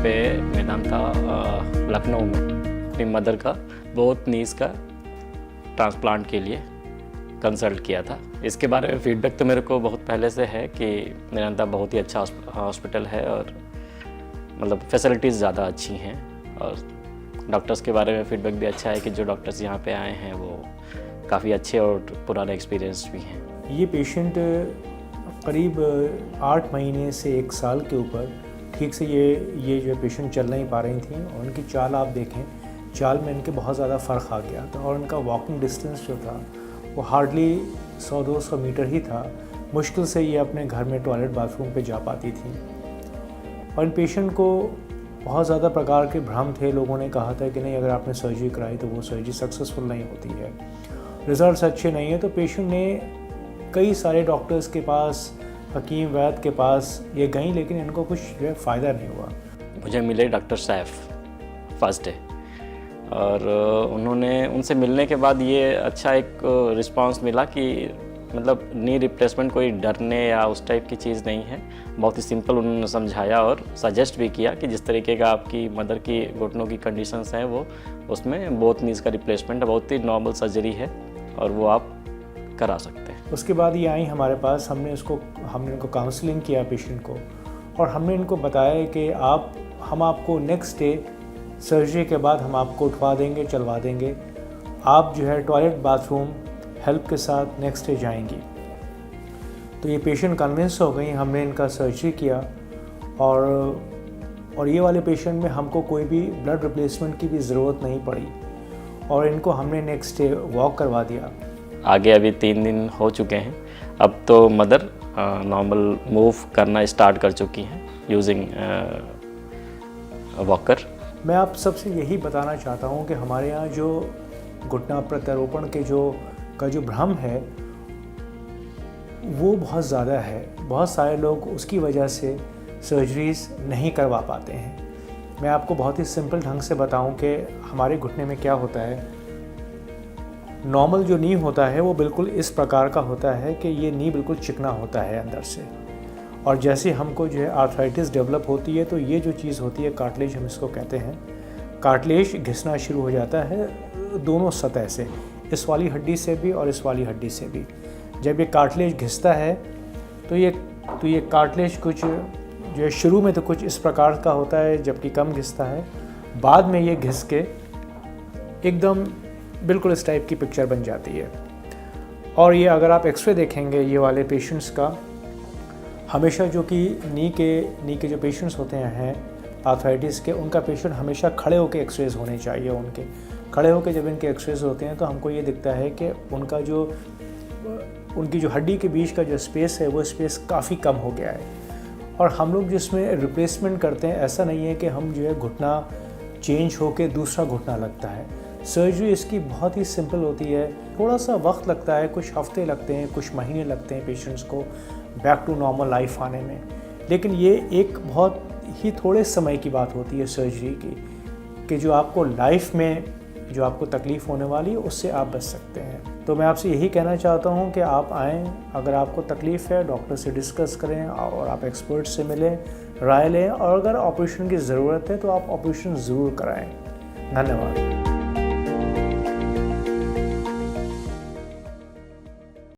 पे मैदान था लखनऊ में, अपनी मदर का बोथ नीज़ का ट्रांसप्लांट के लिए कंसल्ट किया था। इसके बारे में फीडबैक तो मेरे को बहुत पहले से है कि मेदांता बहुत ही अच्छा हॉस्पिटल है और मतलब फैसिलिटीज़ ज़्यादा अच्छी हैं, और डॉक्टर्स के बारे में फीडबैक भी अच्छा है कि जो डॉक्टर्स यहाँ पे आए हैं वो काफ़ी अच्छे और पुराने एक्सपीरियंस भी हैं। ये पेशेंट करीब 8 महीने से 1 साल के ऊपर ठीक से ये जो पेशेंट चल नहीं पा रही थी, और उनकी चाल आप देखें, चाल में इनके बहुत ज़्यादा फ़र्क आ गया था, और उनका वॉकिंग डिस्टेंस जो था वो हार्डली 100-200 मीटर ही था। मुश्किल से ये अपने घर में टॉयलेट बाथरूम पे जा पाती थी। और इन पेशेंट को बहुत ज़्यादा प्रकार के भ्रम थे। लोगों ने कहा था कि नहीं, अगर आपने सर्जरी कराई तो वो सर्जरी सक्सेसफुल नहीं होती है, रिज़ल्ट्स अच्छे नहीं है। तो पेशेंट ने कई सारे डॉक्टर्स के पास, हकीम वैद्य के पास ये गई, लेकिन इनको कुछ जो है फ़ायदा नहीं हुआ। मुझे मिले डॉक्टर सैफ फर्स्ट डे, और उन्होंने उनसे मिलने के बाद ये अच्छा एक रिस्पांस मिला कि मतलब नी रिप्लेसमेंट कोई डरने या उस टाइप की चीज़ नहीं है। बहुत ही सिंपल उन्होंने समझाया और सजेस्ट भी किया कि जिस तरीके का आपकी मदर की घुटनों की कंडीशंस हैं वो उसमें बोथ नीज़ का रिप्लेसमेंट बहुत ही नॉर्मल सर्जरी है और वो आप करा सकते हैं। उसके बाद ये आई हमारे पास, हमने इनको काउंसलिंग किया पेशेंट को, और हमने इनको बताया कि हम आपको नेक्स्ट डे सर्जरी के बाद हम आपको उठवा देंगे, चलवा देंगे, आप जो है टॉयलेट बाथरूम हेल्प के साथ नेक्स्ट डे जाएंगी। तो ये पेशेंट कन्विंस हो गई। हमने इनका सर्जरी किया, और ये वाले पेशेंट में हमको कोई भी ब्लड रिप्लेसमेंट की भी ज़रूरत नहीं पड़ी, और इनको हमने नेक्स्ट डे वॉक करवा दिया। आगे अभी 3 दिन हो चुके हैं, अब तो मदर नॉर्मल मूव करना स्टार्ट कर चुकी हैं यूजिंग वॉकर। मैं आप सबसे यही बताना चाहता हूँ कि हमारे यहाँ जो घुटना प्रत्यारोपण के जो भ्रम है वो बहुत ज़्यादा है। बहुत सारे लोग उसकी वजह से सर्जरीज़ नहीं करवा पाते हैं। मैं आपको बहुत ही सिंपल ढंग से बताऊं कि हमारे घुटने में क्या होता है। नॉर्मल जो नी होता है वो बिल्कुल इस प्रकार का होता है कि ये नी बिल्कुल चिकना होता है अंदर से, और जैसे हमको जो है आर्थराइटिस डेवलप होती है तो ये जो चीज़ होती है कार्टिलेज, हम इसको कहते हैं, कार्टिलेज घिसना शुरू हो जाता है दोनों सतह से, इस वाली हड्डी से भी और इस वाली हड्डी से भी। जब ये कार्टिलेज घिसता है तो ये कार्टिलेज कुछ जो है शुरू में तो कुछ इस प्रकार का होता है, जबकि कम घिसता है, बाद में ये घिस के एकदम बिल्कुल इस टाइप की पिक्चर बन जाती है। और ये अगर आप एक्सरे देखेंगे ये वाले पेशेंट्स का, हमेशा जो कि नी के जो पेशेंट्स होते हैं आर्थराइटिस के, उनका पेशेंट हमेशा खड़े होकर एक्सरेज होने चाहिए। उनके खड़े होकर जब इनके एक्सरेज होते हैं तो हमको ये दिखता है कि उनकी जो हड्डी के बीच का जो स्पेस है वो स्पेस काफ़ी कम हो गया है। और हम लोग जिसमें रिप्लेसमेंट करते हैं, ऐसा नहीं है कि हम जो है घुटना चेंज होकर दूसरा घुटना लगता है। सर्जरी इसकी बहुत ही सिंपल होती है। थोड़ा सा वक्त लगता है, कुछ हफ्ते लगते हैं, कुछ महीने लगते हैं पेशेंट्स को बैक टू नॉर्मल लाइफ आने में, लेकिन ये एक बहुत ही थोड़े समय की बात होती है सर्जरी की, कि जो आपको लाइफ में जो आपको तकलीफ़ होने वाली है उससे आप बच सकते हैं। तो मैं आपसे यही कहना चाहता हूँ कि आप आएँ, अगर आपको तकलीफ़ है डॉक्टर से डिस्कस करें और आप एक्सपर्ट से मिलें, राय लें, और अगर ऑपरेशन की ज़रूरत है तो आप ऑपरेशन ज़रूर कराएँ। धन्यवाद।